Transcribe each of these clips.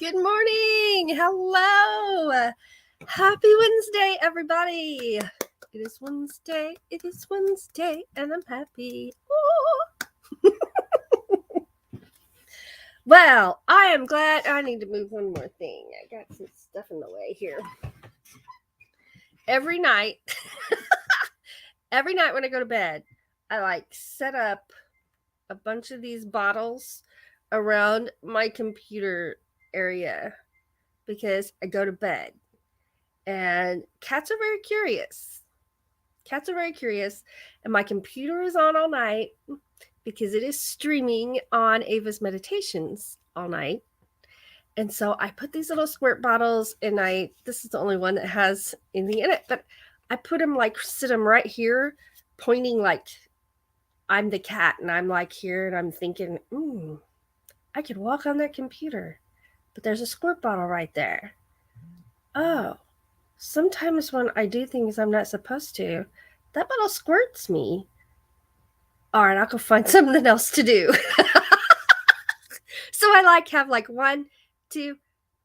Good morning. Hello. Happy Wednesday, everybody. It is Wednesday. It is Wednesday, and I'm happy. Well, I am glad. I need to move one more thing. I got some stuff in the way here. Every night, when I go to bed, I set up a bunch of these bottles around my computer area because I go to bed. And cats are very curious. And my computer is on all night because it is streaming on Ava's meditations all night. And so I put these little squirt bottles, and this is the only one that has anything in it, but I put them sit them right here, pointing like I'm the cat, and I'm here, and I'm thinking, I could walk on that computer, but there's a squirt bottle right there. Oh, sometimes when I do things I'm not supposed to, that bottle squirts me. All right, I'll go find something else to do. So I have 1, 2,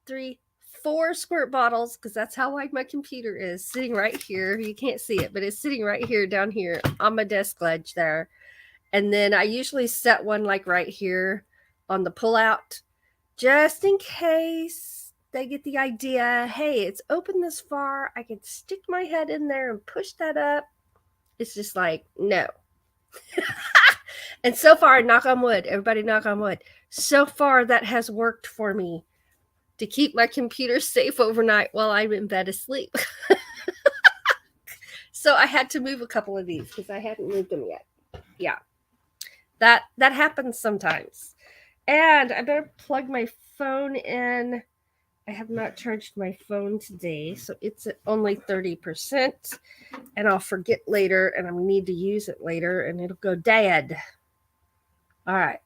3, 4 squirt bottles, because that's how wide my computer is, sitting right here. You can't see it, but it's sitting right here, down here on my desk ledge there. And then I usually set one right here on the pullout, just in case they get the idea, hey, it's open this far, I could stick my head in there and push that up. It's just no. And so far, knock on wood, everybody knock on wood, so far that has worked for me to keep my computer safe overnight while I'm in bed asleep. So I had to move a couple of these because I hadn't moved them yet. Yeah, that happens sometimes. And I better plug my phone in. I have not charged my phone today, so it's at only 30%, and I'll forget later, and I need to use it later, and it'll go dead. All right,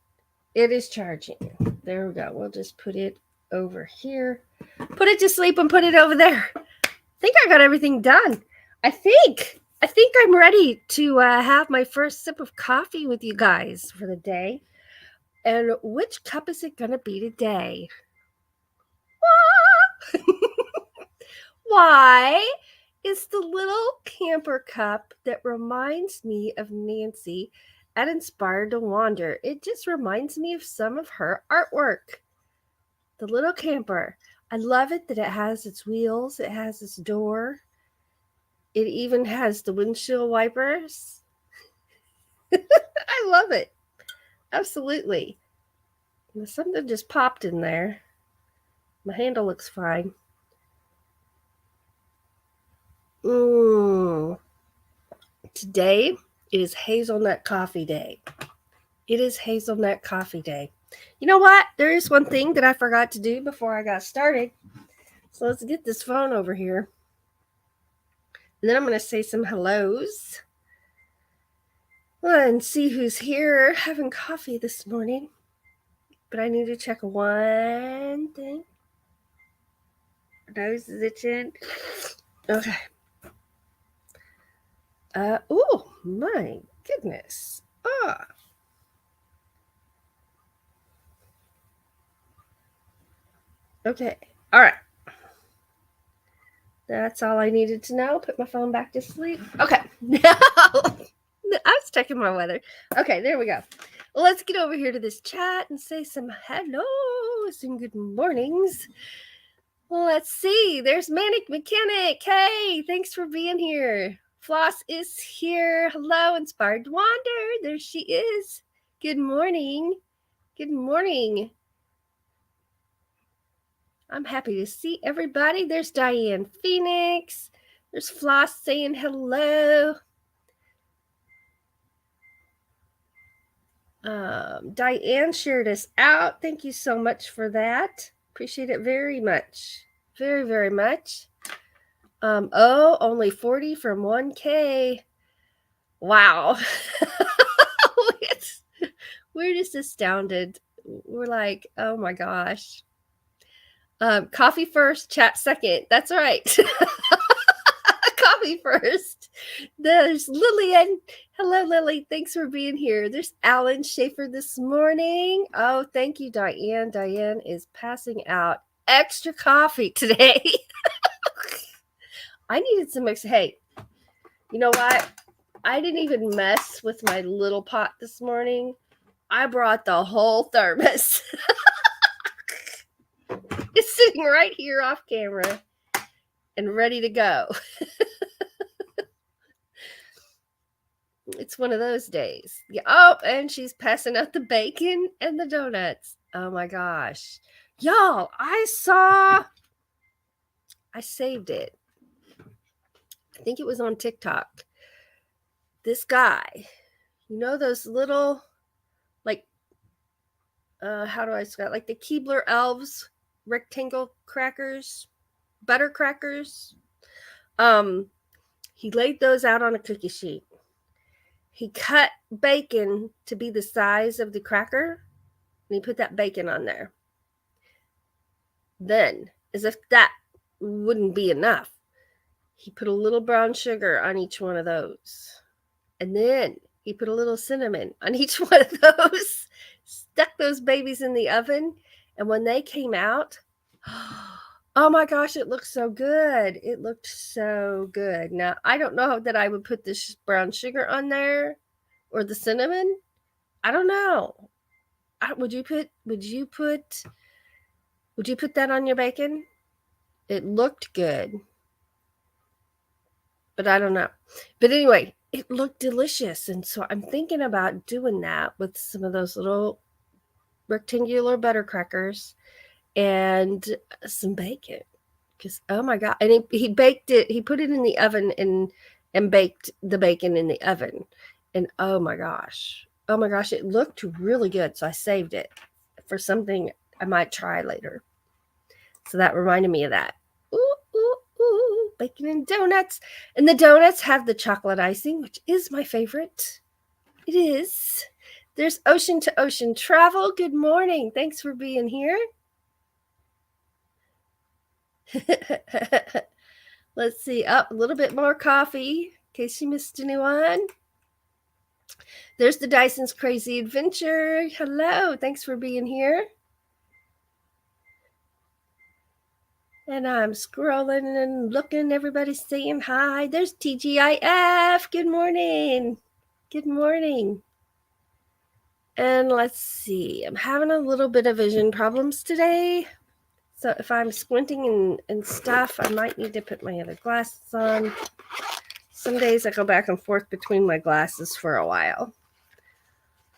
it is charging. There we go. We'll just put it over here. Put it to sleep and put it over there. I think I got everything done. I think I'm ready to have my first sip of coffee with you guys for the day. And which cup is it going to be today? Why is the little camper cup that reminds me of Nancy at Inspired to Wander? It just reminds me of some of her artwork. The little camper. I love it that it has its wheels, it has its door, it even has the windshield wipers. I love it. Absolutely. Something just popped in there. My handle looks fine. Today, it is hazelnut coffee day. It is hazelnut coffee day. You know what? There is one thing that I forgot to do before I got started. So let's get this phone over here. And then I'm going to say some hellos. And see who's here having coffee this morning. But I need to check one thing. Nose is itching. Okay. Oh my goodness. Okay. All right. That's all I needed to know. Put my phone back to sleep. Okay. Now, I was checking my weather. Okay, there we go. Well, let's get over here to this chat and say some hellos and good mornings. Let's see. There's Manic Mechanic. Hey, thanks for being here. Floss is here. Hello, Inspired to Wander. There she is. Good morning. Good morning. I'm happy to see everybody. There's Diane Phoenix. There's Floss saying hello. Diane shared us out. Thank you so much for that. Appreciate it very much. Very, very much. Only 40 from 1K. Wow. We're just astounded. We're like, oh my gosh. Coffee first, chat second. That's right. Coffee first. There's Lillian. Hello, Lily. Thanks for being here. There's Alan Schaefer this morning. Oh, thank you, Diane. Diane is passing out extra coffee today. I needed some extra. Hey, you know what? I didn't even mess with my little pot this morning. I brought the whole thermos. It's sitting right here off camera and ready to go. It's one of those days. Yeah. Oh, and she's passing out the bacon and the donuts. Oh my gosh. Y'all, I saved it. I think it was on TikTok. This guy, you know those little, like, how do I describe, like the Keebler Elves rectangle crackers, butter crackers. He laid those out on a cookie sheet. He cut bacon to be the size of the cracker, and he put that bacon on there. Then, as if that wouldn't be enough, he put a little brown sugar on each one of those. And then he put a little cinnamon on each one of those, stuck those babies in the oven, and when they came out, oh my gosh, it looked so good. It looked so good. Now, I don't know that I would put this brown sugar on there or the cinnamon. I don't know. Would you put that on your bacon? It looked good. But I don't know. But anyway, it looked delicious. And so I'm thinking about doing that with some of those little rectangular butter crackers and some bacon. Because, oh my God. And he baked it. He put it in the oven and baked the bacon in the oven. And oh my gosh. Oh my gosh. It looked really good. So I saved it for something I might try later. So that reminded me of that. Ooh, ooh, ooh, bacon and donuts. And the donuts have the chocolate icing, which is my favorite. It is. There's Ocean to Ocean Travel. Good morning. Thanks for being here. Let's see. Up a little bit more coffee in case you missed anyone. There's the Dyson's Crazy Adventure. Hello. Thanks for being here. And I'm scrolling and looking. Everybody's saying hi. There's TGIF. Good morning. Good morning. And let's see. I'm having a little bit of vision problems today. So if I'm squinting and stuff, I might need to put my other glasses on. Some days I go back and forth between my glasses for a while.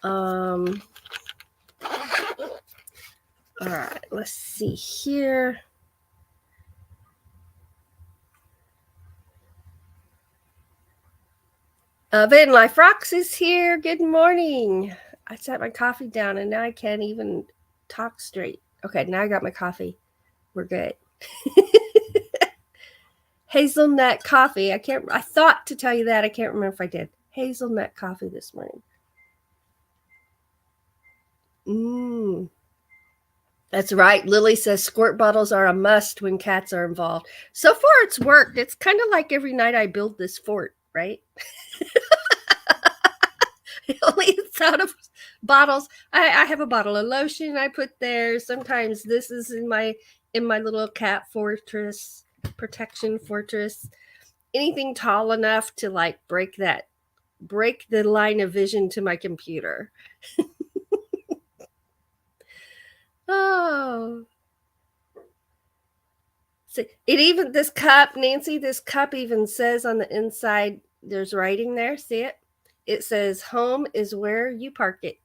All right. Let's see here. Van Life Rocks is here. Good morning. I set my coffee down and now I can't even talk straight. Okay, now I got my coffee. We're good. Hazelnut coffee. I thought to tell you that. I can't remember if I did. Hazelnut coffee this morning. That's right. Lily says squirt bottles are a must when cats are involved. So far it's worked. It's kind of like every night I build this fort, right? Only it's out of bottles. I have a bottle of lotion I put there. Sometimes this is in my little cat fortress, protection fortress. Anything tall enough to like break the line of vision to my computer. Oh. So this cup even says on the inside, there's writing there. See it? It says, home is where you park it.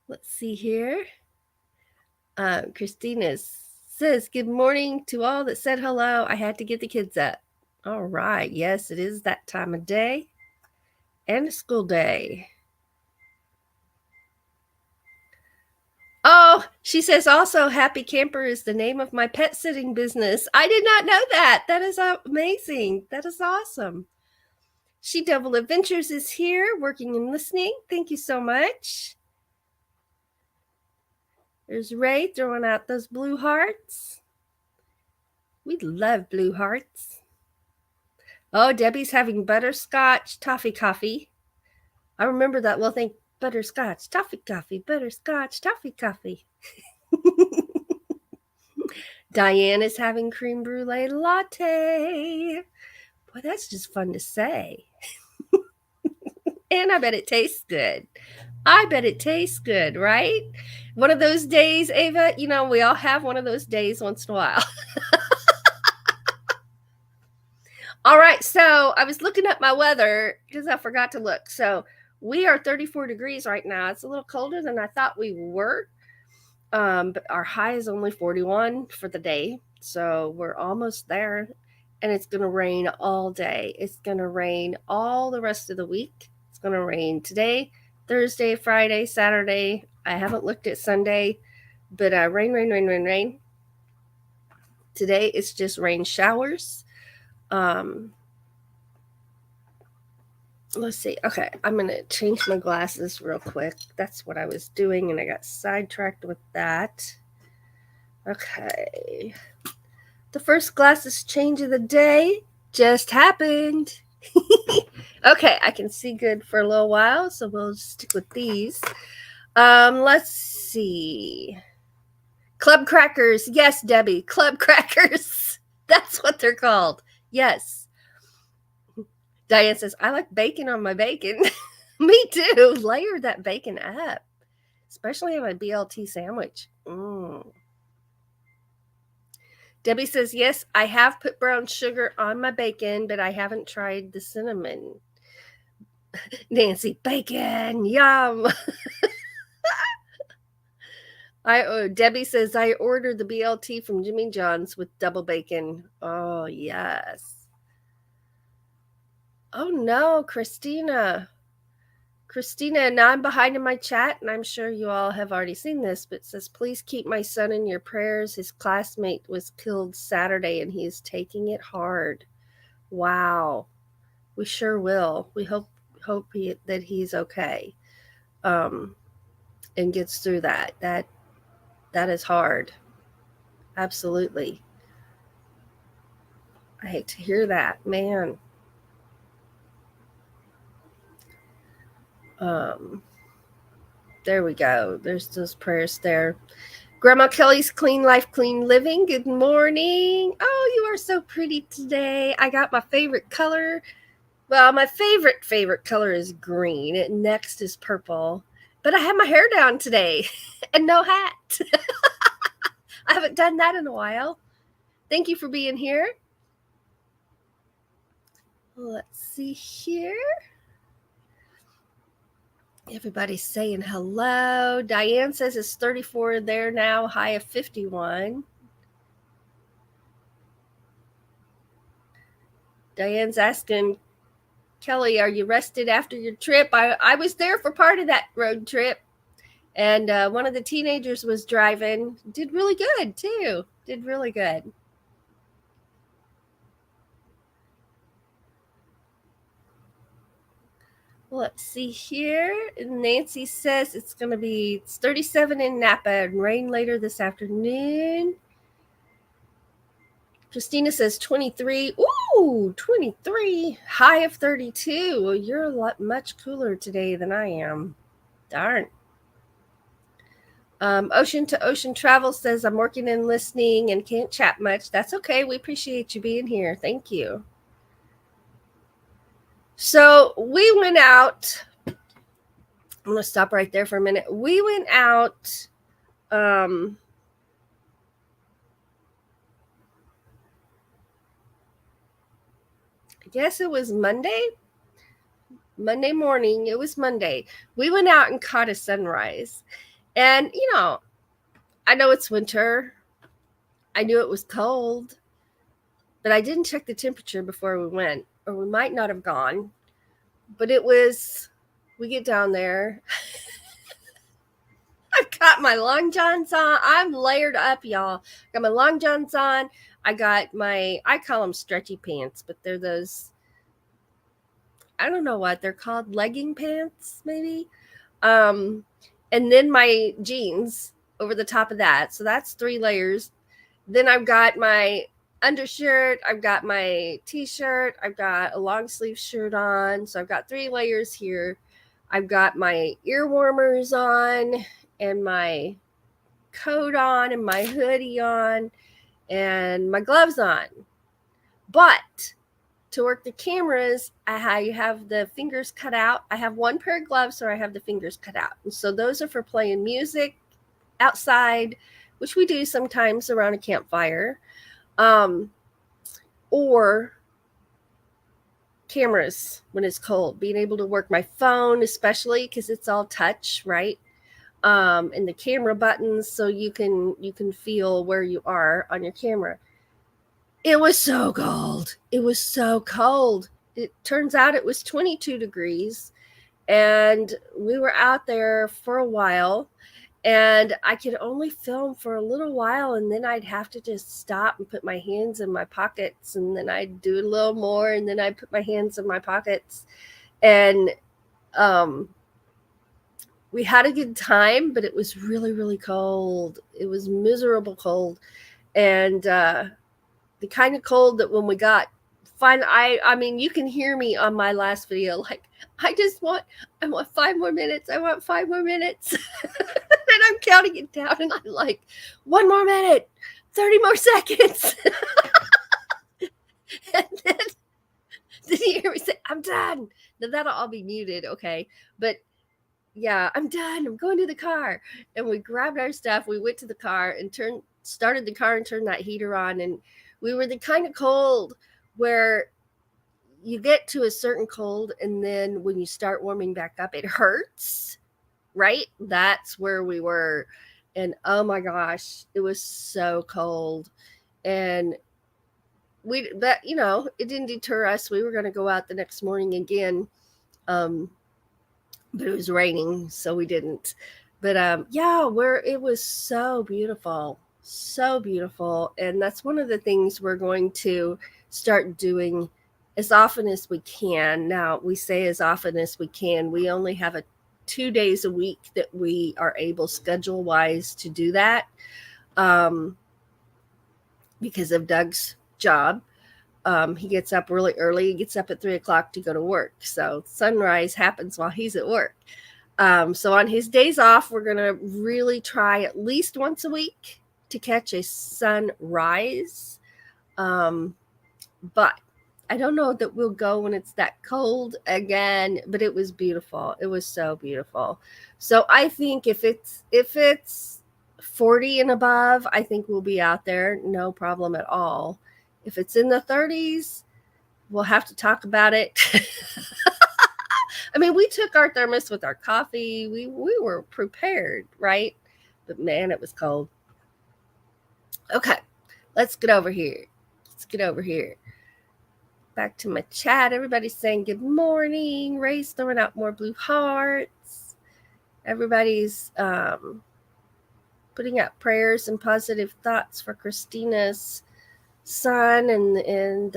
Let's see here. Christina says, good morning to all that said hello. I had to get the kids up. All right. Yes, it is that time of day and a school day. Oh, she says also, Happy Camper is the name of my pet sitting business. I did not know that. That is amazing. That is awesome. She Double Adventures is here, working and listening. Thank you so much. There's Ray throwing out those blue hearts. We love blue hearts. Oh, Debbie's having butterscotch toffee coffee. I remember that little thing. butterscotch, toffee coffee, butterscotch, toffee coffee. Diane is having creme brulee latte. Boy, that's just fun to say. And I bet it tastes good. I bet it tastes good, right? One of those days, Ava, we all have one of those days once in a while. All right, so I was looking at my weather because I forgot to look. So we are 34 degrees right now. It's a little colder than I thought we were. But our high is only 41 for the day. So we're almost there. And it's going to rain all day. It's going to rain all the rest of the week. It's going to rain today, Thursday, Friday, Saturday. I haven't looked at Sunday, but rain. Today it's just rain showers. Let's see. Okay, I'm going to change my glasses real quick. That's what I was doing, and I got sidetracked with that. Okay. The first glasses change of the day just happened. Okay, I can see good for a little while, so we'll stick with these. Let's see. Club crackers. Yes, Debbie, club crackers. That's what they're called. Yes. Diane says, I like bacon on my bacon. Me too. Layer that bacon up, especially on my BLT sandwich. Debbie says, yes, I have put brown sugar on my bacon, but I haven't tried the cinnamon. Nancy, bacon, yum. Debbie says, I ordered the BLT from Jimmy John's with double bacon. Oh, yes. Oh, no, Christina. Now I'm behind in my chat, and I'm sure you all have already seen this, but it says, please keep my son in your prayers. His classmate was killed Saturday, and he is taking it hard. Wow. We sure will. We hope that he's okay, and gets through that. That is hard. Absolutely. I hate to hear that, man. There we go. There's those prayers there. Grandma Kelly's Clean Life, Clean Living. Good morning. Oh, you are so pretty today. I got my favorite color. Well, my favorite color is green. Next is purple. But I have my hair down today and no hat. I haven't done that in a while. Thank you for being here. Let's see here. Everybody's saying hello. Diane says it's 34 there now, high of 51. Diane's asking, Kelly, are you rested after your trip? I was there for part of that road trip. And one of the teenagers was driving. Did really good, too. Did really good. Let's see here. Nancy says it's 37 in Napa and rain later this afternoon. Christina says 23. Ooh, 23. High of 32. Well, you're much cooler today than I am. Darn. Ocean to Ocean Travel says, I'm working and listening and can't chat much. That's okay. We appreciate you being here. Thank you. So we went out. I'm going to stop right there for a minute. We went out. I guess it was Monday morning. It was Monday. We went out and caught a sunrise. And, I know it's winter. I knew it was cold. But I didn't check the temperature before we went. Or we might not have gone. But we get down there. I've got my long johns on. I'm layered up, y'all. Got my long johns on. I got I call them stretchy pants, but they're those, I don't know what they're called, legging pants, maybe. And then my jeans over the top of that. So that's 3 layers. Then I've got my undershirt. I've got my t-shirt. I've got a long sleeve shirt on. So I've got 3 layers here. I've got my ear warmers on and my coat on and my hoodie on and my gloves on. But to work the cameras, I have the fingers cut out. I have one pair of gloves, so I have the fingers cut out. And so those are for playing music outside, which we do sometimes around a campfire, or cameras when it's cold. Being able to work my phone, especially because it's all touch, right? And the camera buttons, so you can feel where you are on your camera. It was so cold. It was so cold. It turns out it was 22 degrees, and we were out there for a while, and I could only film for a little while, and then I'd have to just stop and put my hands in my pockets, and then I'd do a little more, and then I'd put my hands in my pockets. And we had a good time, but it was really, really cold. It was miserable cold. And the kind of cold that when we got fine, I mean, you can hear me on my last video, like, I want 5 more minutes. I want 5 more minutes. And I'm counting it down, and I'm like, 1 more minute, 30 more seconds. And then you hear me say, I'm done. Now that'll all be muted, okay? But yeah, I'm done. I'm going to the car. And we grabbed our stuff. We went to the car and started the car and turned that heater on. And we were the kind of cold where you get to a certain cold, and then when you start warming back up, it hurts, right? That's where we were. And oh my gosh, it was so cold. And it didn't deter us. We were going to go out the next morning again. But it was raining, so we didn't. But it was so beautiful, and that's one of the things we're going to start doing as often as we can. Now, we say as often as we can. We only have 2 days a week that we are able, schedule wise, to do that, because of Doug's job. He gets up really early. He gets up at 3:00 to go to work. So sunrise happens while he's at work. So on his days off, we're going to really try at least once a week to catch a sunrise. But I don't know that we'll go when it's that cold again, but it was beautiful. It was so beautiful. So I think if it's 40 and above, I think we'll be out there. No problem at all. If it's in the 30s, we'll have to talk about it. I mean, we took our thermos with our coffee. We were prepared, right? But man, it was cold. Okay, let's get over here. Back to my chat. Everybody's saying good morning. Ray's throwing out more blue hearts. Everybody's putting out prayers and positive thoughts for Christina's son, and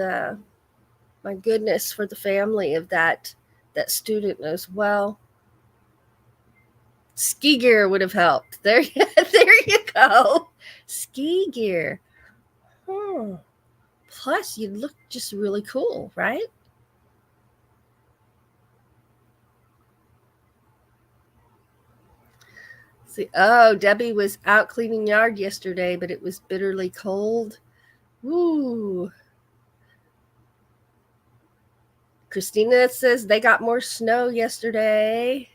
my goodness, for the family of that student as well. Ski gear would have helped. There you go. Ski gear. Plus, you'd look just really cool, right? See, Debbie was out cleaning yard yesterday, but it was bitterly cold. Ooh. Christina says they got more snow yesterday.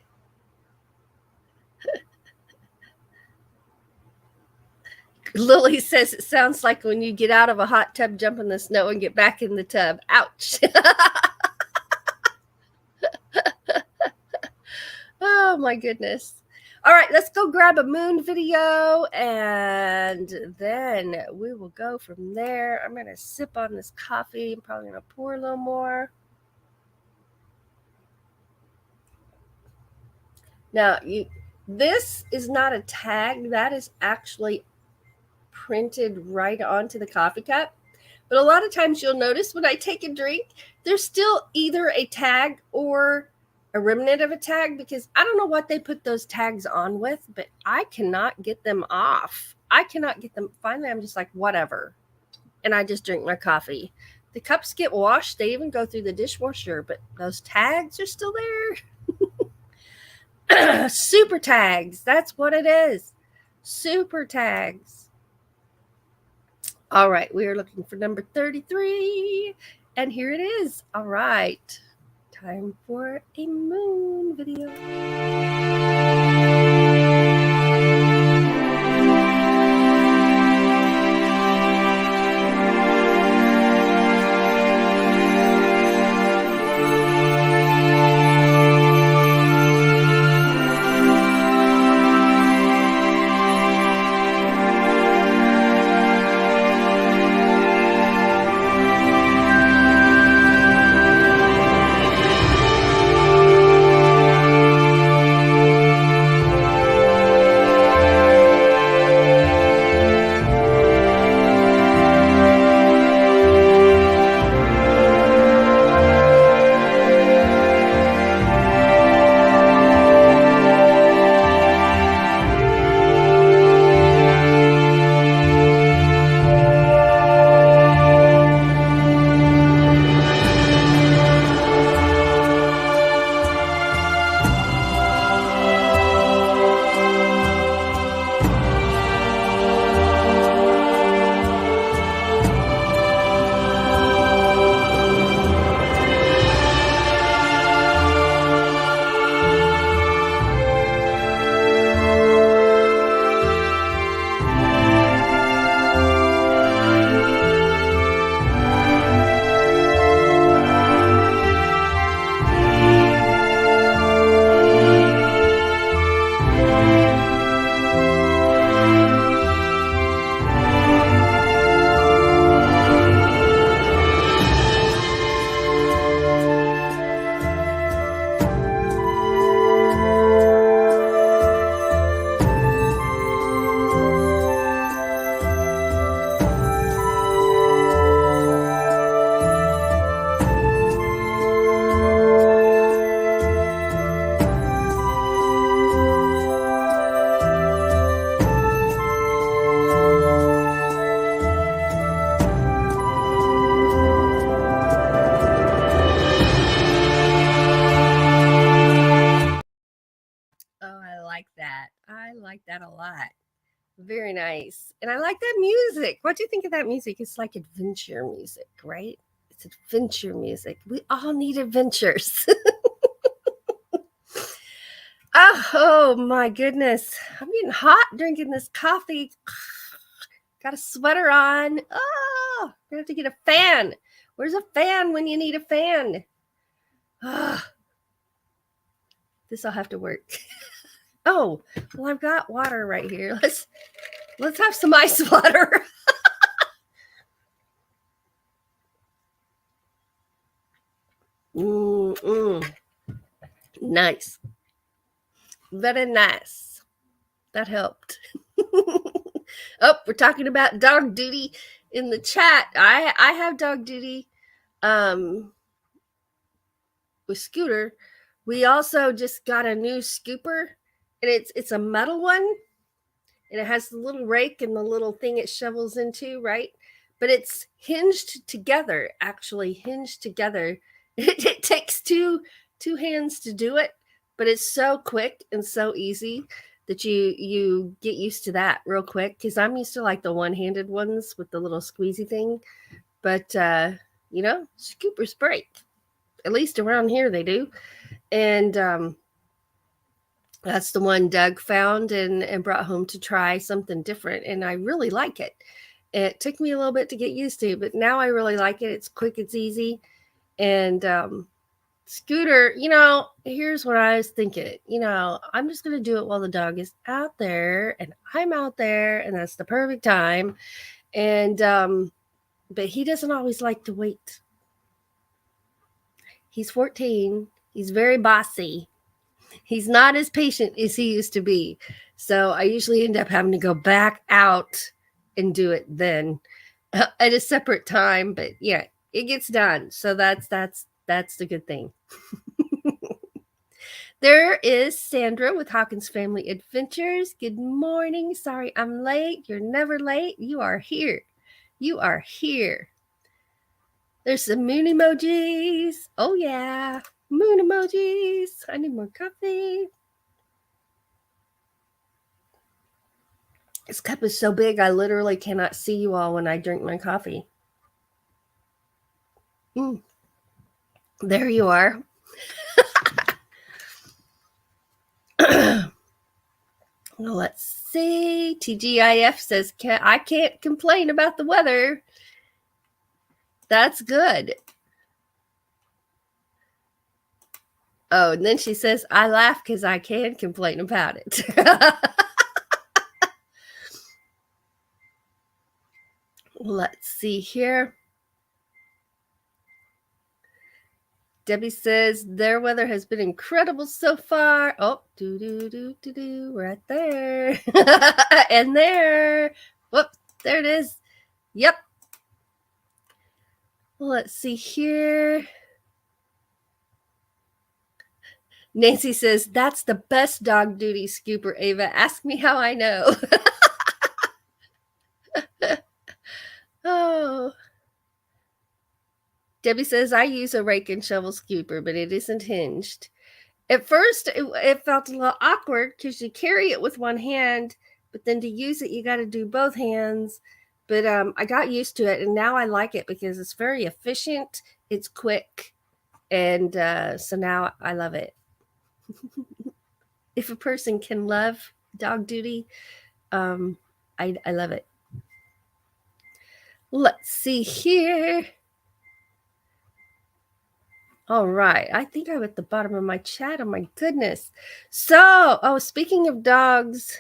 Lily says it sounds like when you get out of a hot tub, jump in the snow, and get back in the tub. Ouch. Oh, my goodness. All right, let's go grab a moon video, and then we will go from there. I'm going to sip on this coffee. I'm probably going to pour a little more. Now, this is not a tag. That is actually printed right onto the coffee cup. But a lot of times you'll notice when I take a drink, there's still either a tag or a remnant of a tag, because I don't know what they put those tags on with, but I cannot get them off. I cannot get them. Finally, I'm just like, whatever. And I just drink my coffee. The cups get washed. They even go through the dishwasher, but those tags are still there. Super tags. That's what it is. Super tags. All right, we are looking for number 33. And here it is. All right. Time for a moon video. Oh, I like that. I like that a lot. Very nice. And I like that music. What do you think of that music? It's like adventure music, right? It's adventure music. We all need adventures. Oh my goodness. I'm getting hot drinking this coffee. Got a sweater on. Oh, I have to get a fan. Where's a fan when you need a fan? Oh, this will have to work. Oh, well, I've got water right here. Let's have some ice water. Nice. Very nice. That helped. Oh, we're talking about dog duty in the chat. I have dog duty with Scooter. We also just got a new scooper, and it's a metal one, and it has the little rake and the little thing it shovels into, right? But it's hinged together, actually hinged together. It takes two hands to do it, but it's so quick and so easy that you get used to that real quick, because I'm used to like the one-handed ones with the little squeezy thing. But scoopers break. At least around here they do. And that's the one Doug found and brought home to try something different. And I really like it. It took me a little bit to get used to, but now I really like it. It's quick, it's easy. And Scooter, here's what I was thinking. I'm just going to do it while the dog is out there and I'm out there, and that's the perfect time. And but he doesn't always like to wait. He's 14. He's very bossy. He's not as patient as he used to be. So I usually end up having to go back out and do it then at a separate time. But yeah, it gets done. So that's the good thing. There is Sandra with Hawkins Family Adventures. Good morning. Sorry I'm late. You're never late. You are here. You are here. There's some moon emojis. Oh, yeah. Moon emojis. I need more coffee. This cup is so big, I literally cannot see you all when I drink my coffee. There you are. Well, let's see. TGIF says, I can't complain about the weather. That's good. Oh, and then she says, I laugh because I can complain about it. Let's see here. Debbie says, their weather has been incredible so far. Oh, right there. And there. Whoop, there it is. Yep. Let's see here. Nancy says, that's the best dog duty scooper, Ava. Ask me how I know. Oh. Debbie says, I use a rake and shovel scooper, but it isn't hinged. At first, it felt a little awkward because you carry it with one hand, but then to use it, you got to do both hands. But I got used to it, and now I like it because it's very efficient. It's quick, and so now I love it. If a person can love dog duty, I love it. Let's see here. All right. I think I'm at the bottom of my chat. Oh, my goodness. So, speaking of dogs,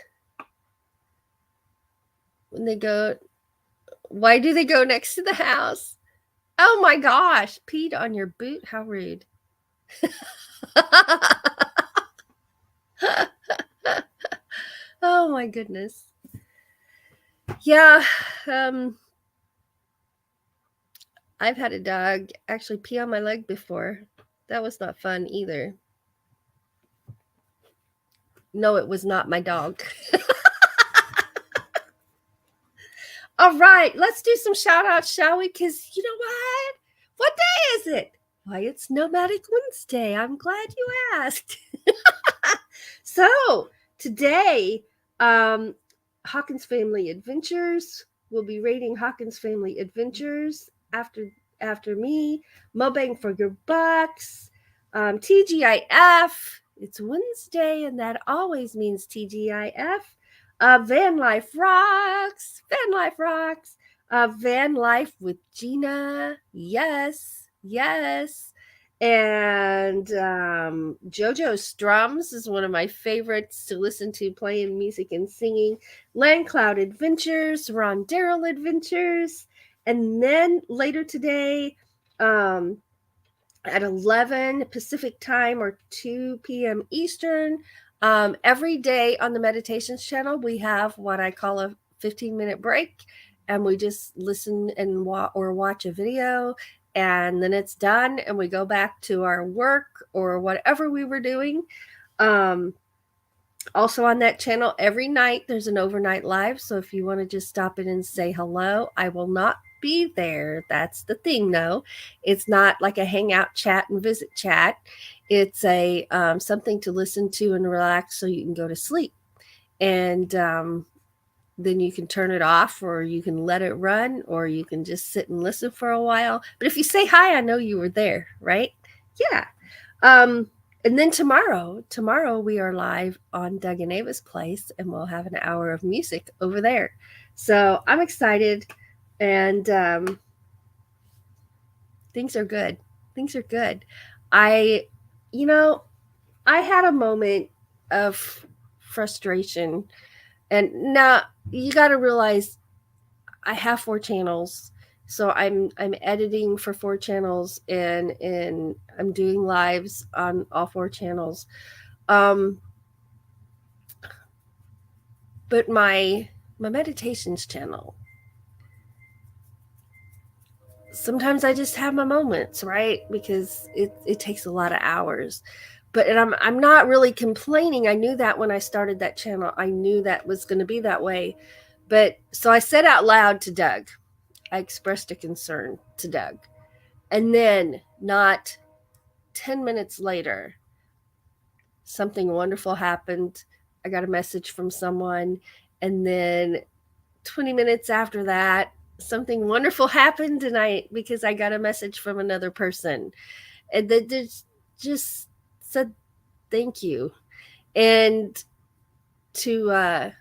when they go, why do they go next to the house? Oh, my gosh. Peed on your boot? How rude. Oh, my goodness. Yeah. I've had a dog actually pee on my leg before. That was not fun either. No, it was not my dog. All right, let's do some shout outs, shall we? Because you know what? What day is it? Why, it's Nomadic Wednesday. I'm glad you asked. So, today, Hawkins Family Adventures. We'll be rating Hawkins Family Adventures after me. Mobang for your bucks. TGIF. It's Wednesday, and that always means TGIF. Van Life Rocks. Van Life Rocks. Van Life with Gina. Yes. And JoJo Strums is one of my favorites to listen to, playing music and singing. Land Cloud Adventures, Ron Darrell Adventures. And then later today, at 11 Pacific time or 2 p.m. Eastern, every day on the Meditations channel, we have what I call a 15-minute break, and we just listen and watch a video, and then it's done, and we go back to our work or whatever we were doing. Also on that channel, every night there's an overnight live, so if you want to just stop in and say hello, I will not be there. That's the thing, though. It's not like a hangout chat and visit chat. It's a something to listen to and relax so you can go to sleep. And then you can turn it off, or you can let it run, or you can just sit and listen for a while. But if you say hi, I know you were there, right? Yeah. And then tomorrow we are live on Doug and Ava's place, and we'll have an hour of music over there. So I'm excited, and things are good. I had a moment of frustration, and now you got to realize I have 4 channels. So I'm editing for 4 channels, and I'm doing lives on all 4 channels. But my meditations channel, sometimes I just have my moments, right? Because it takes a lot of hours. But I'm not really complaining. I knew that when I started that channel. I knew that was going to be that way. But so I said out loud to Doug, I expressed a concern to Doug. And then not 10 minutes later, something wonderful happened. I got a message from someone, And then 20 minutes after that, something wonderful happened, and because I got a message from another person, and that just said thank you, and to that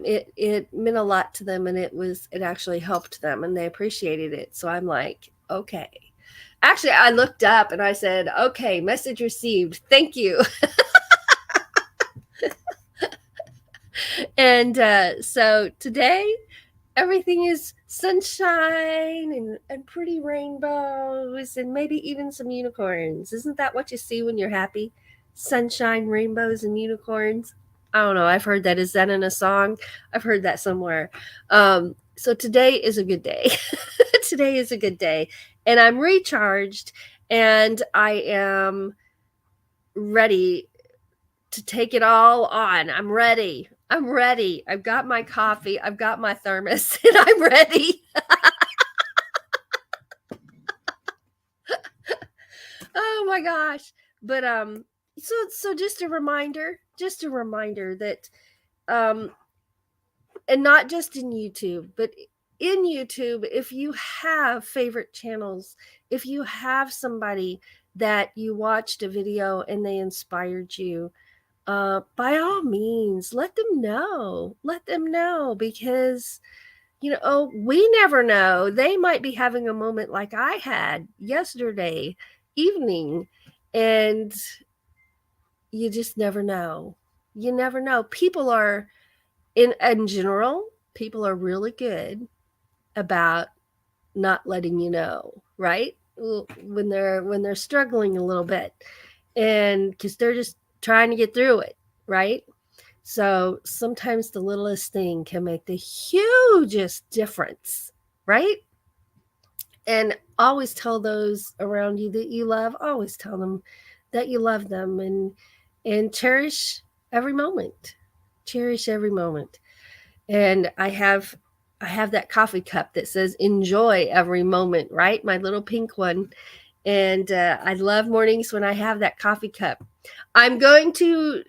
it meant a lot to them, and it actually helped them, and they appreciated it. So I'm like, okay. Actually, I looked up and I said, okay, message received. Thank you. And so today, everything is sunshine and pretty rainbows and maybe even some unicorns. Isn't that what you see when you're happy? Sunshine, rainbows, and unicorns. I don't know. I've heard that. Is that in a song? I've heard that somewhere. So today is a good day. Today is a good day. And I'm recharged and I am ready to take it all on. I'm ready. I'm ready. I've got my coffee. I've got my thermos, and I'm ready. Oh my gosh. But so just a reminder that and not just in YouTube, but in YouTube, if you have favorite channels, if you have somebody that you watched a video and they inspired you, by all means, let them know. Let them know, because we never know. They might be having a moment like I had yesterday evening, and you just never know. You never know. People are in general, people are really good about not letting you know, right? When they're struggling a little bit, and because they're just trying to get through it, right? So sometimes the littlest thing can make the hugest difference, right? And always tell those around you that you love, always tell them that you love them, and cherish every moment. Cherish every moment. And I have that coffee cup that says enjoy every moment, right? My little pink one. And I love mornings when I have that coffee cup. I'm going to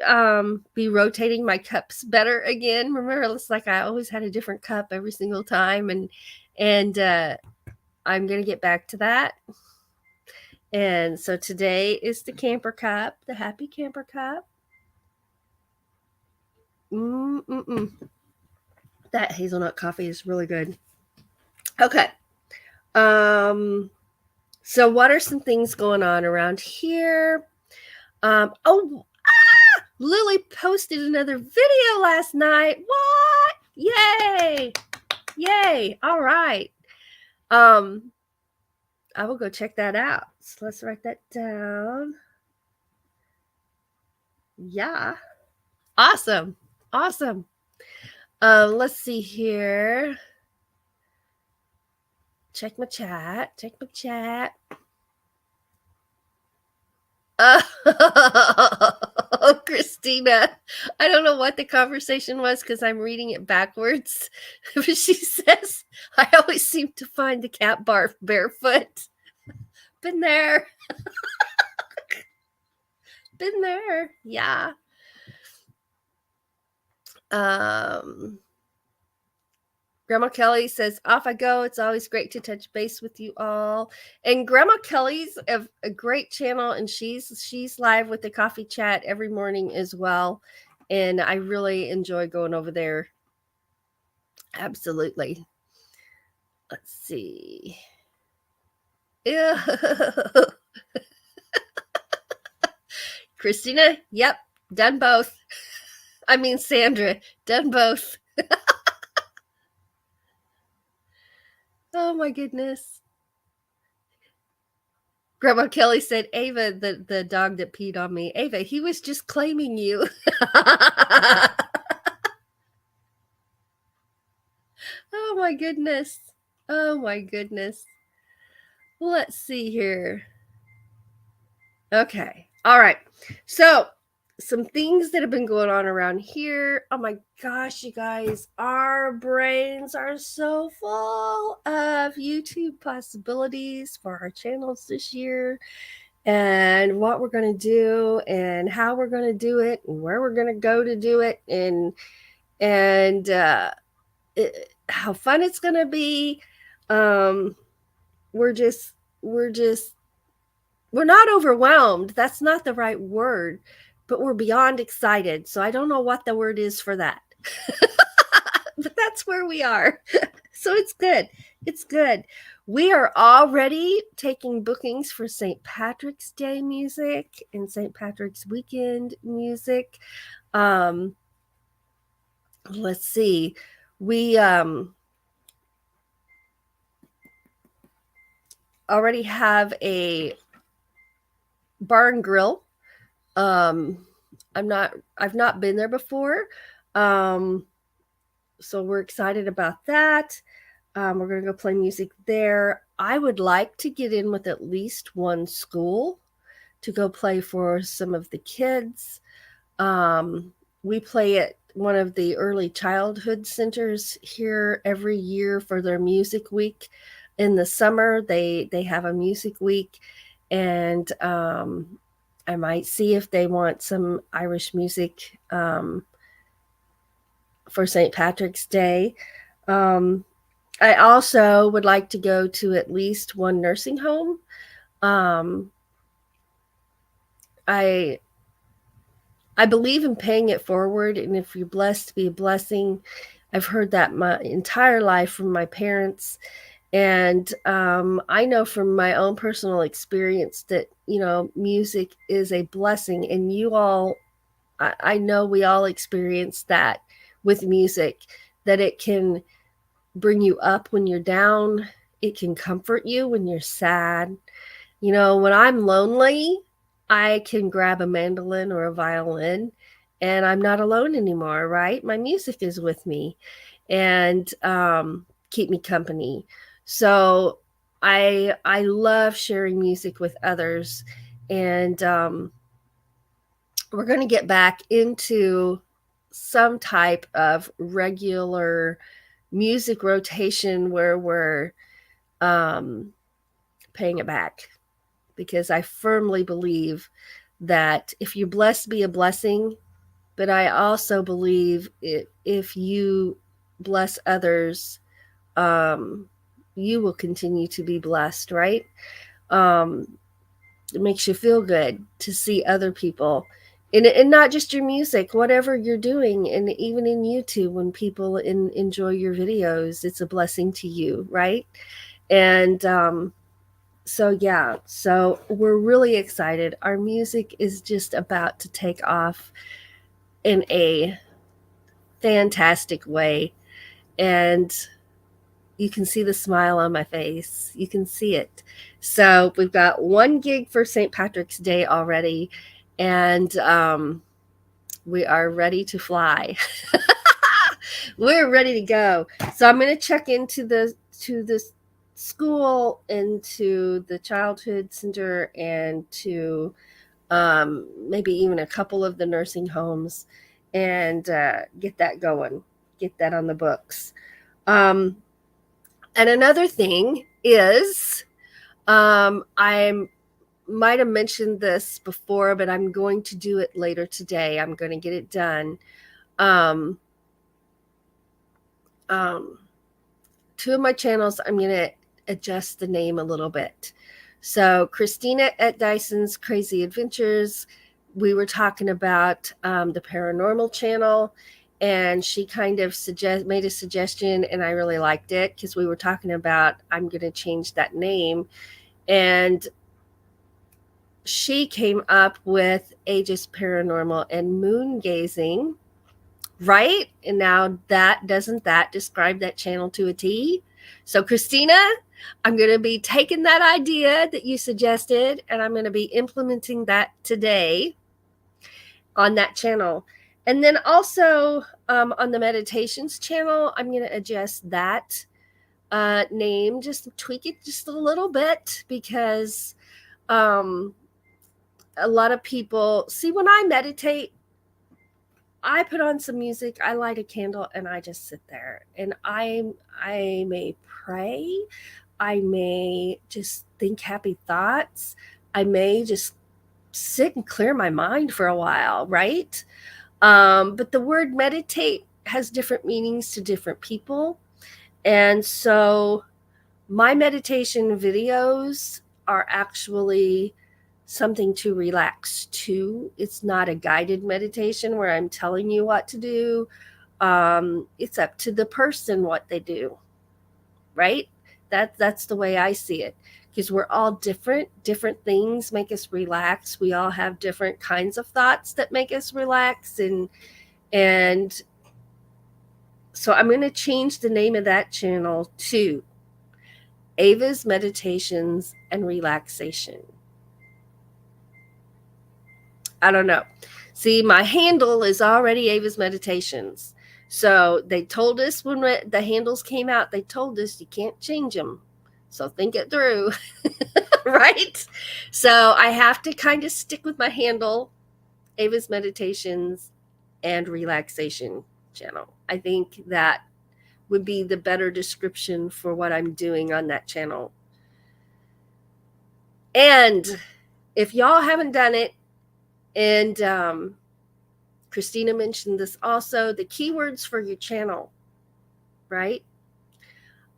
be rotating my cups better again. Remember, it's like I always had a different cup every single time, and I'm going to get back to that. And so today is the camper cup, the happy camper cup. Mm-mm-mm. That hazelnut coffee is really good. Okay. So what are some things going on around here? Lily posted another video last night. What? Yay! Yay! All right. I will go check that out. So let's write that down. Yeah. Awesome. Awesome. Let's see here. Check my chat. Check my chat. Oh, Christina. I don't know what the conversation was because I'm reading it backwards. But she says, I always seem to find the cat barf barefoot. Been there. Been there. Yeah. Grandma Kelly says, off I go. It's always great to touch base with you all. And Grandma Kelly's a great channel, and she's live with the coffee chat every morning as well. And I really enjoy going over there. Absolutely. Let's see. Yeah. Christina, yep, done both. I mean, Sandra, done both. Oh my goodness. Grandma Kelly said, Ava, the dog that peed on me. Ava, he was just claiming you. Oh my goodness. Oh my goodness. Let's see here. Okay. All right. So, some things that have been going on around here. Oh my gosh, you guys, our brains are so full of YouTube possibilities for our channels this year, and what we're going to do and how we're going to do it and where we're going to go to do it. And and how fun it's going to be. Um, we're just, we're just, we're not overwhelmed. That's not the right word, but we're beyond excited. So I don't know what the word is for that. But that's where we are. So it's good. It's good. We are already taking bookings for St. Patrick's Day music and St. Patrick's weekend music. Um, let's see. We already have a bar and grill. Um, I've not been there before. Um, so we're excited about that. We're going to go play music there. I would like to get in with at least one school to go play for some of the kids. We play at one of the early childhood centers here every year for their music week. In the summer, they have a music week, and I might see if they want some Irish music for St. Patrick's Day. Um, I also would like to go to at least one nursing home. Um, I I believe in paying it forward, and if you're blessed to be a blessing, I've heard that my entire life from my parents, and I know from my own personal experience that music is a blessing, and you all, I know we all experience that with music, that it can bring you up when you're down, it can comfort you when you're sad. When I'm lonely, I can grab a mandolin or a violin and I'm not alone anymore, right? My music is with me and keep me company. So I love sharing music with others, and we're going to get back into some type of regular music rotation where we're um, paying it back, because I firmly believe that if you're blessed, be a blessing. But I also believe if you bless others, um, you will continue to be blessed, right? Um, it makes you feel good to see other people. And not just your music, whatever you're doing, and even in YouTube, when people enjoy your videos, it's a blessing to you, right? And so yeah, so we're really excited. Our music is just about to take off in a fantastic way, and you can see the smile on my face. You can see it. So we've got one gig for St. Patrick's Day already, and we are ready to fly. We're ready to go. So I'm going to check into the school and to the childhood center and to maybe even a couple of the nursing homes, and get that going, get that on the books. Um, and another thing is, I might have mentioned this before, but I'm going to do it later today. I'm going to get it done. Um, um, Two of my channels, I'm going to adjust the name a little bit. So Christina at Dyson's Crazy Adventures, we were talking about the paranormal channel, and she kind of made a suggestion, and I really liked it, because we were talking about I'm going to change that name, and she came up with Aegis Paranormal and Moon Gazing, right? And now doesn't that describe that channel to a T? So Christina, I'm going to be taking that idea that you suggested, and I'm going to be implementing that today on that channel. And then also on the meditations channel, I'm going to adjust that name, just tweak it just a little bit, because a lot of people see, when I meditate, I put on some music, I light a candle, and I just sit there, and I may pray, I may just think happy thoughts, I may just sit and clear my mind for a while, right? But the word meditate has different meanings to different people. And so my meditation videos are actually something to relax to. It's not a guided meditation where I'm telling you what to do. It's up to the person what they do, right? That's the way I see it, because we're all different. Different things make us relax. We all have different kinds of thoughts that make us relax, and so I'm going to change the name of that channel to Ava's Meditations and Relaxation. I don't know. See, my handle is already Ava's Meditations. So they told us when the handles came out, they told us you can't change them. So think it through, right? So I have to kind of stick with my handle, Ava's Meditations and Relaxation channel. I think that would be the better description for what I'm doing on that channel. And if y'all haven't done it, and Christina mentioned this also, the keywords for your channel, right?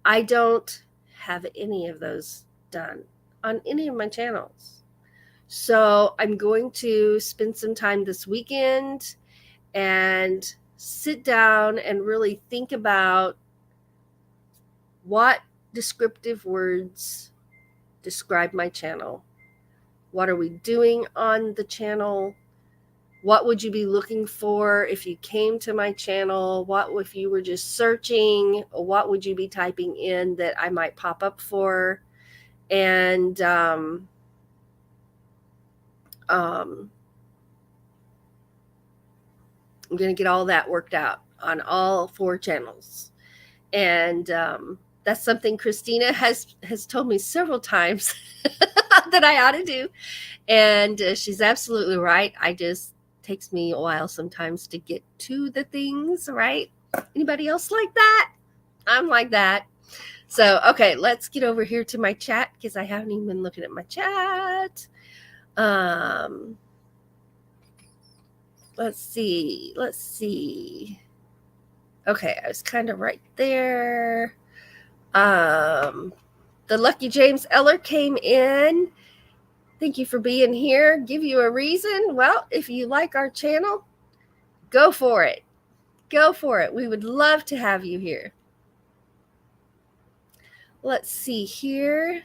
I don't have any of those done on any of my channels. So I'm going to spend some time this weekend and sit down and really think about what descriptive words describe my channel. What are we doing on the channel? What would you be looking for if you came to my channel? What if you were just searching? What would you be typing in that I might pop up for? And I'm going to get all that worked out on all 4 channels. And that's something Christina has told me several times that I ought to do. And she's absolutely right. Takes me a while sometimes to get to the things, right? Anybody else like that? I'm like that. So, okay, let's get over here to my chat because I haven't even been looking at my chat. Let's see. Okay, I was kind of right there. The Lucky James Eller came in. Thank you for being here. Give you a reason. Well, if you like our channel, go for it. Go for it. We would love to have you here. Let's see here.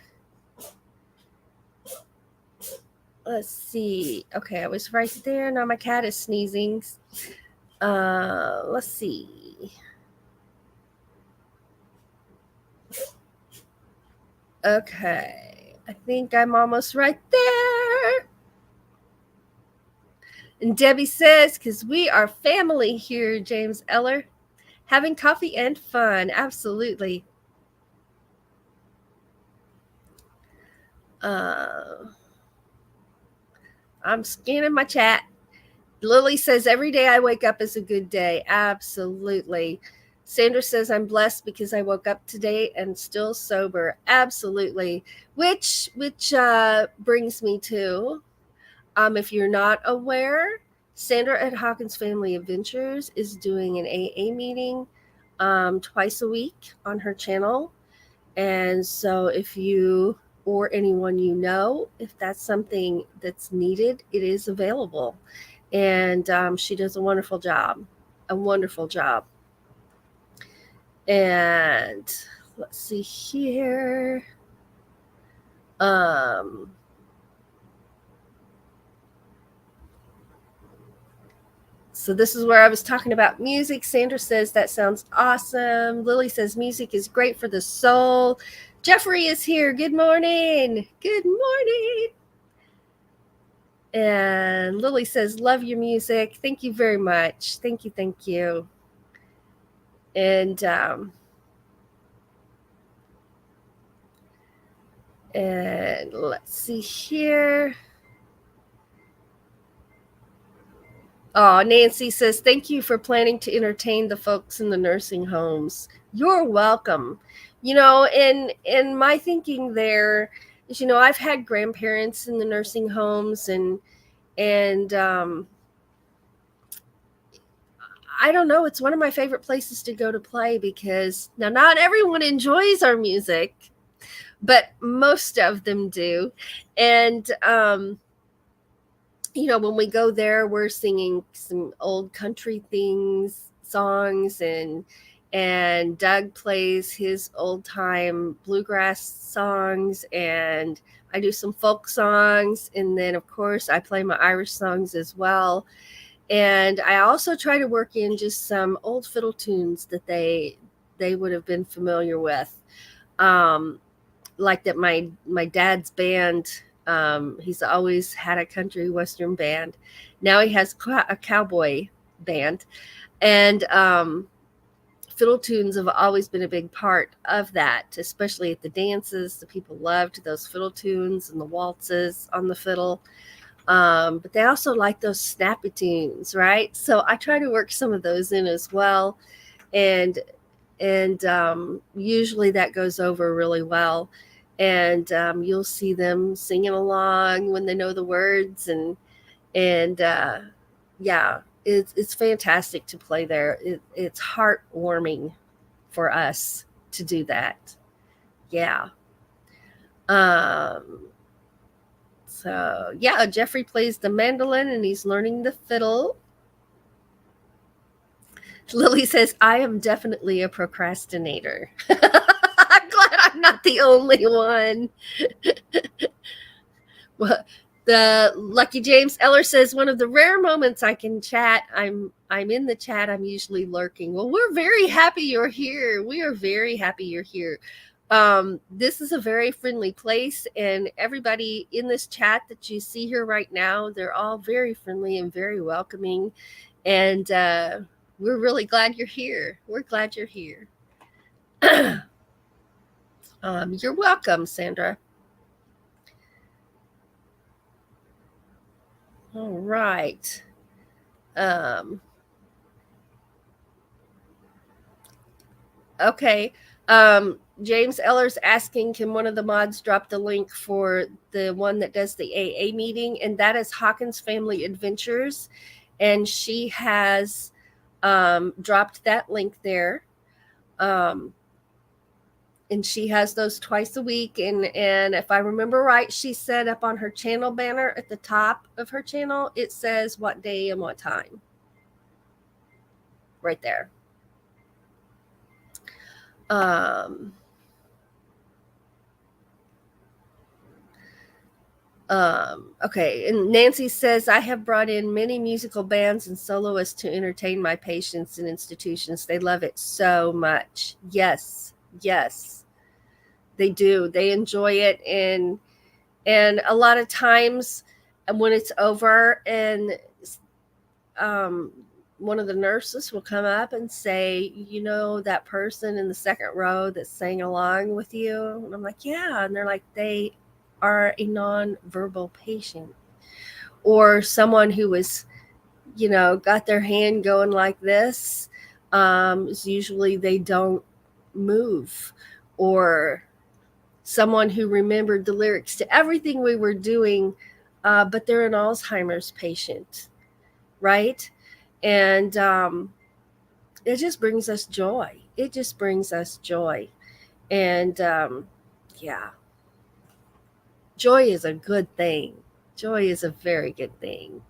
Let's see. Okay, I was right there. Now my cat is sneezing. Let's see. Okay, I think I'm almost right there. And Debbie says, because we are family here, James Eller. Having coffee and fun. Absolutely. I'm scanning my chat. Lily says, every day I wake up is a good day. Absolutely. Sandra says, I'm blessed because I woke up today and still sober. Absolutely. Which brings me to, if you're not aware, Sandra at Hawkins Family Adventures is doing an AA meeting twice a week on her channel. And so if you or anyone you know, if that's something that's needed, it is available. And she does a wonderful job. And let's see here. So this is where I was talking about music. Sandra says that sounds awesome. Lily says music is great for the soul. Jeffrey is here. Good morning. Good morning. And Lily says, love your music. Thank you very much. Thank you. And let's see here. Oh, Nancy says, thank you for planning to entertain the folks in the nursing homes. You're welcome. In my thinking there is, I've had grandparents in the nursing homes and I don't know. It's one of my favorite places to go to play because now not everyone enjoys our music, but most of them do. And, when we go there, we're singing some old country songs, and Doug plays his old time bluegrass songs, and I do some folk songs, and then of course I play my Irish songs as well. And I also try to work in just some old fiddle tunes that they would have been familiar with. Like that my dad's band, he's always had a country western band. Now he has a cowboy band, and fiddle tunes have always been a big part of that, especially at the dances. The people loved those fiddle tunes and the waltzes on the fiddle. But they also like those snappy tunes, right? So I try to work some of those in as well, and usually that goes over really well. And you'll see them singing along when they know the words, and yeah, it's fantastic to play there. It's heartwarming for us to do that. Yeah. So yeah, Jeffrey plays the mandolin and he's learning the fiddle. Lily says, I am definitely a procrastinator. I'm glad I'm not the only one. Well, the Lucky James Eller says, one of the rare moments I can chat, I'm in the chat, I'm usually lurking. Well, we're very happy you're here. We are very happy you're here. This is a very friendly place, and everybody in this chat that you see here right now, they're all very friendly and very welcoming. And we're really glad you're here. We're glad you're here. You're welcome, Sandra. All right. Okay. James Eller's asking, can one of the mods drop the link for the one that does the AA meeting? And that is Hawkins Family Adventures. And she has dropped that link there. And she has those twice a week. And if I remember right, she said up on her channel banner at the top of her channel, it says what day and what time. Right there. Okay, and Nancy says, I have brought in many musical bands and soloists to entertain my patients in institutions. They love it so much. Yes, they do. They enjoy it, and a lot of times when it's over, and one of the nurses will come up and say, that person in the second row that sang along with you, and I'm like, yeah, and they're like, they are a non-verbal patient, or someone who was, got their hand going like this. Usually they don't move, or someone who remembered the lyrics to everything we were doing, but they're an Alzheimer's patient, right? And it just brings us joy. And yeah. Joy is a good thing. Joy is a very good thing.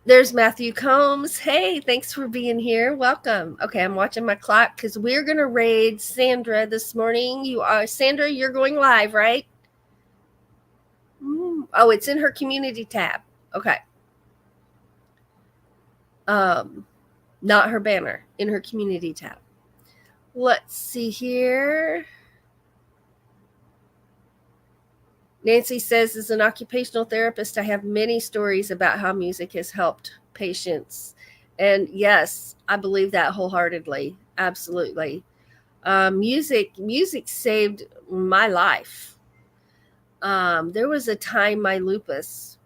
There's Matthew Combs. Hey, thanks for being here. Welcome. Okay, I'm watching my clock because we're going to raid Sandra this morning. Sandra, you're going live, right? Oh, it's in her community tab. Okay. Not her banner, in her community tab. Let's see here. Nancy says, as an occupational therapist, I have many stories about how music has helped patients. And yes, I believe that wholeheartedly. Absolutely. Music saved my life. There was a time my lupus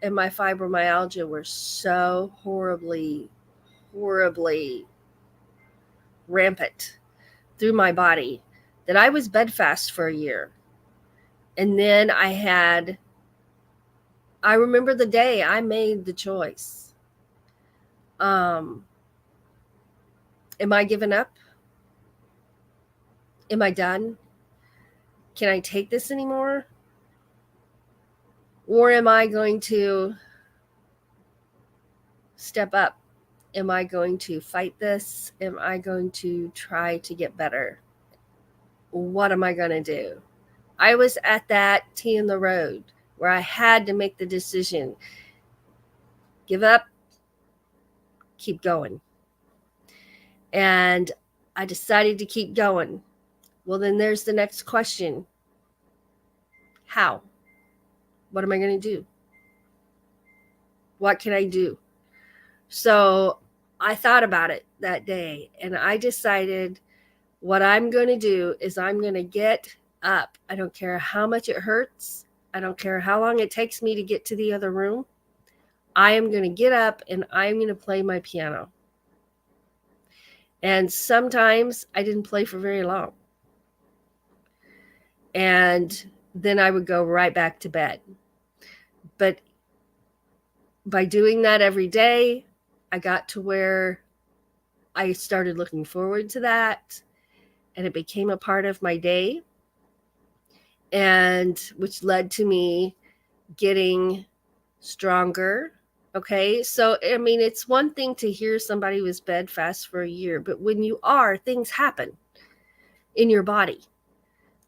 and my fibromyalgia were so horribly rampant through my body that I was bedfast for a year. And then I had I remember the day I made the choice. Am I giving up? Am I done? Can I take this anymore? Or am I going to step up? Am I going to fight this? Am I going to try to get better? What am I going to do? I was at that T in the road where I had to make the decision. Give up, keep going. And I decided to keep going. Well, then there's the next question. How? What am I going to do? What can I do? So I thought about it that day, and I decided what I'm going to do is I'm going to get up. I don't care how much it hurts. I don't care how long it takes me to get to the other room. I am going to get up and I'm going to play my piano. And sometimes I didn't play for very long. And then I would go right back to bed. But by doing that every day, I got to where I started looking forward to that, and it became a part of my day, and which led to me getting stronger. Okay, so I mean, it's one thing to hear somebody was bedfast for a year, but when you are, things happen in your body,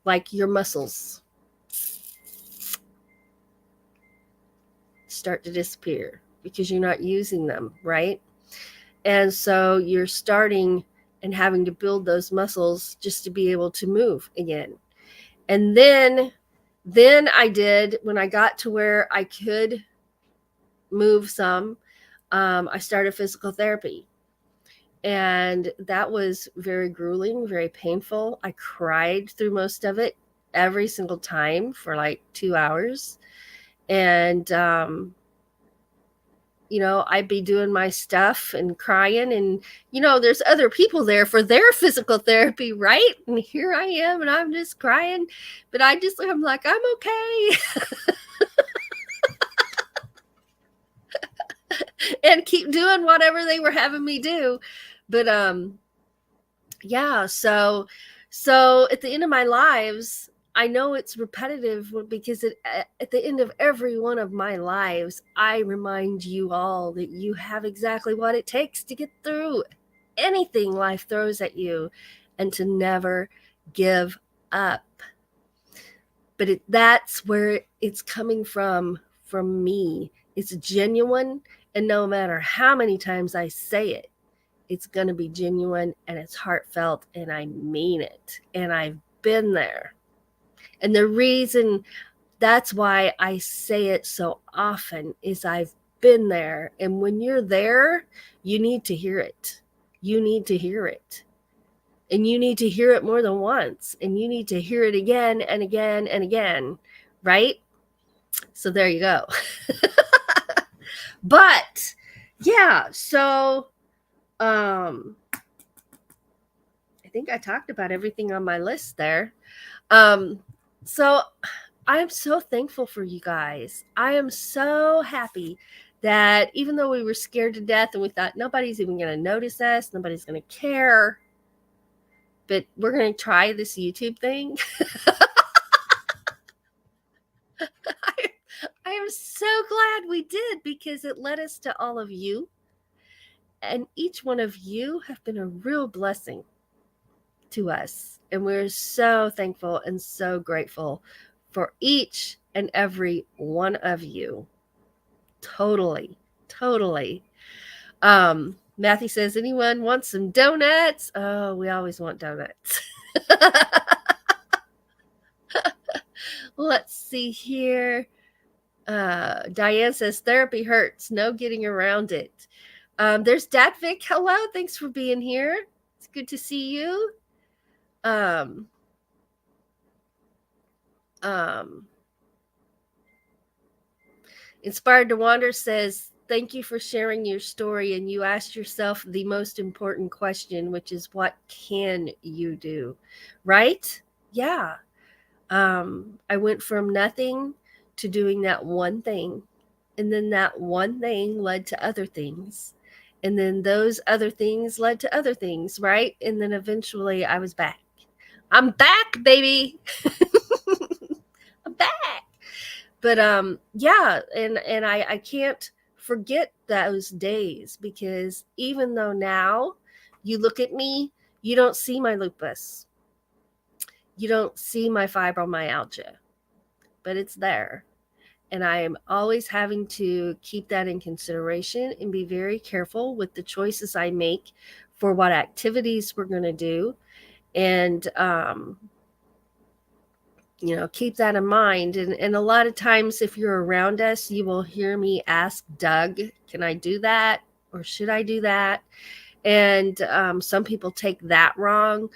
like your muscles start to disappear because you're not using them, right? And so you're starting and having to build those muscles just to be able to move again. And then I did, when I got to where I could move some, I started physical therapy. And that was very grueling, very painful. I cried through most of it every single time for like 2 hours. And, I'd be doing my stuff and crying, and, there's other people there for their physical therapy, right? And here I am, and I'm just crying, but I'm like, I'm okay. And keep doing whatever they were having me do. But, yeah, so at the end of my lives, I know it's repetitive because at the end of every one of my lives, I remind you all that you have exactly what it takes to get through anything life throws at you, and to never give up. But that's where it's coming from me. It's genuine, and no matter how many times I say it, it's going to be genuine, and it's heartfelt, and I mean it, and I've been there. And the reason that's why I say it so often is I've been there. And when you're there, you need to hear it. You need to hear it. And you need to hear it more than once. And you need to hear it again and again and again. Right? So there you go. But yeah, so I think I talked about everything on my list there. So I am so thankful for you guys. I am so happy that even though we were scared to death and we thought nobody's even going to notice us, nobody's going to care, but we're going to try this YouTube thing. I am so glad we did, because it led us to all of you. And each one of you have been a real blessing to us. And we're so thankful and so grateful for each and every one of you. Totally. Matthew says, anyone want some donuts? Oh, we always want donuts. Let's see here. Diane says, therapy hurts. No getting around it. There's Dad Vic. Hello. Thanks for being here. It's good to see you. Inspired to Wander says, thank you for sharing your story. And you asked yourself the most important question, which is, what can you do? Right? Yeah. I went from nothing to doing that one thing. And then that one thing led to other things. And then those other things led to other things, right? And then eventually I was back. I'm back, baby. I'm back. But yeah, and I can't forget those days, because even though now you look at me, you don't see my lupus. You don't see my fibromyalgia, but it's there. And I am always having to keep that in consideration and be very careful with the choices I make for what activities we're going to do. And, keep that in mind. And a lot of times, if you're around us, you will hear me ask Doug, can I do that? Or should I do that? And some people take that wrong,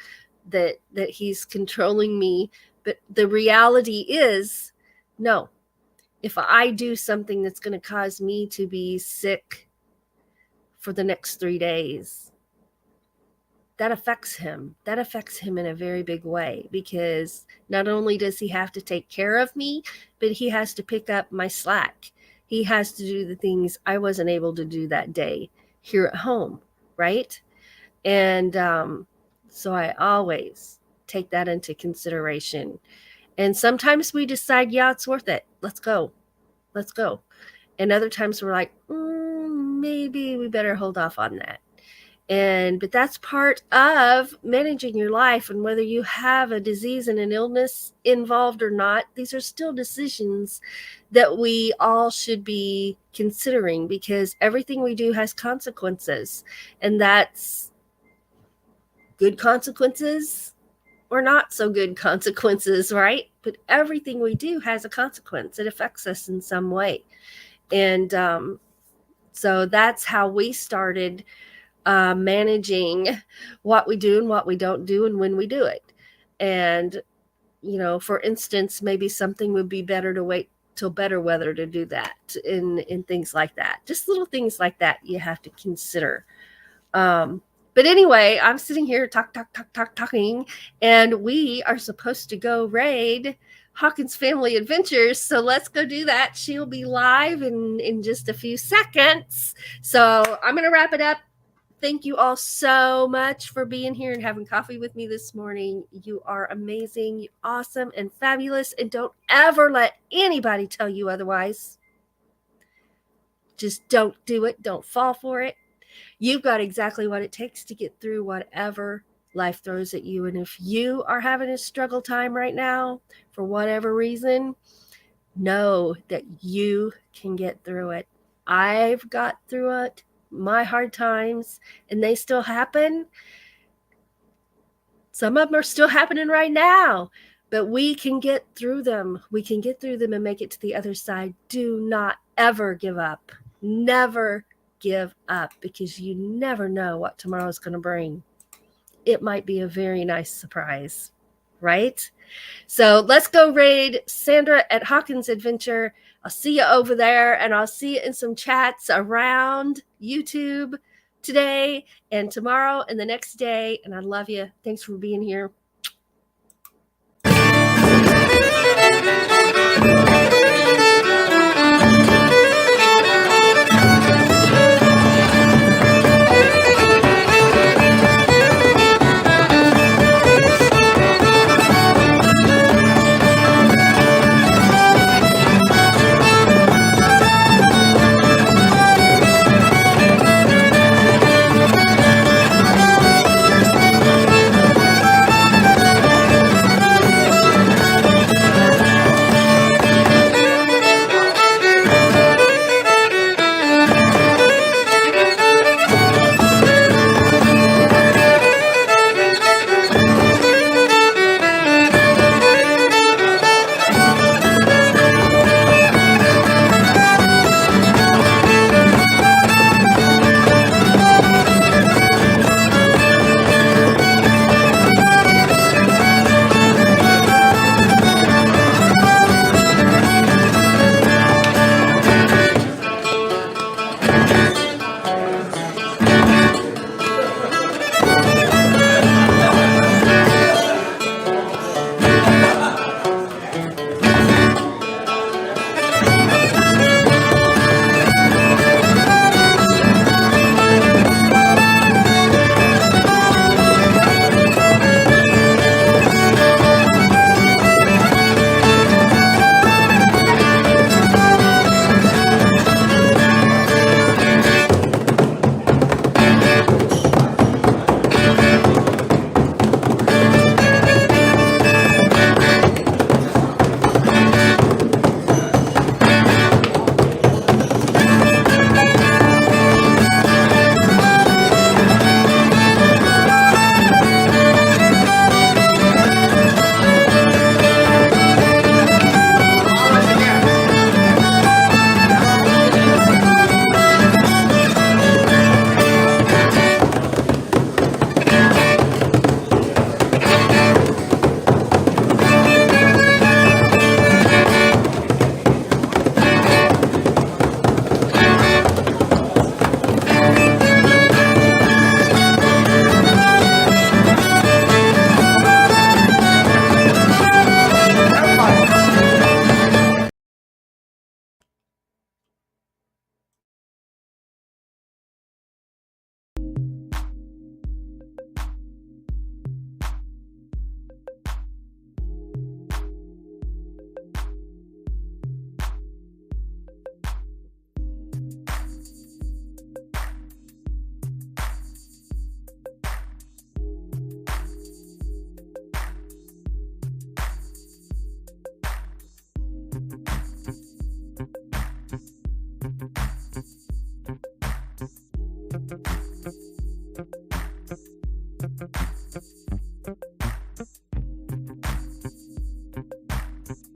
that he's controlling me. But the reality is, no. If I do something that's going to cause me to be sick for the next 3 days, that affects him. That affects him in a very big way, because not only does he have to take care of me, but he has to pick up my slack. He has to do the things I wasn't able to do that day here at home, right? And so I always take that into consideration. And sometimes we decide, yeah, it's worth it. Let's go. And other times we're like, maybe we better hold off on that. But that's part of managing your life. And whether you have a disease and an illness involved or not, these are still decisions that we all should be considering, because everything we do has consequences. And that's good consequences or not so good consequences, right? But everything we do has a consequence. It affects us in some way. And so that's how we started managing what we do and what we don't do and when we do it. And, for instance, maybe something would be better to wait till better weather to do that, in things like that. Just little things like that you have to consider. But anyway, I'm sitting here talking, and we are supposed to go raid Hawkins Family Adventures. So let's go do that. She'll be live in just a few seconds. So I'm going to wrap it up. Thank you all so much for being here and having coffee with me this morning. You are amazing, awesome, and fabulous. And don't ever let anybody tell you otherwise. Just don't do it. Don't fall for it. You've got exactly what it takes to get through whatever life throws at you. And if you are having a struggle time right now, for whatever reason, know that you can get through it. I've got through it, my hard times, and they still happen. Some of them are still happening right now, but we can get through them. We can get through them and make it to the other side. Do not ever give up. Never give up, because you never know what tomorrow is going to bring. It might be a very nice surprise, right? So let's go raid Sandra at Hawkins Adventure. I'll see you over there, and I'll see you in some chats around YouTube today and tomorrow and the next day. And I love you. Thanks for being here.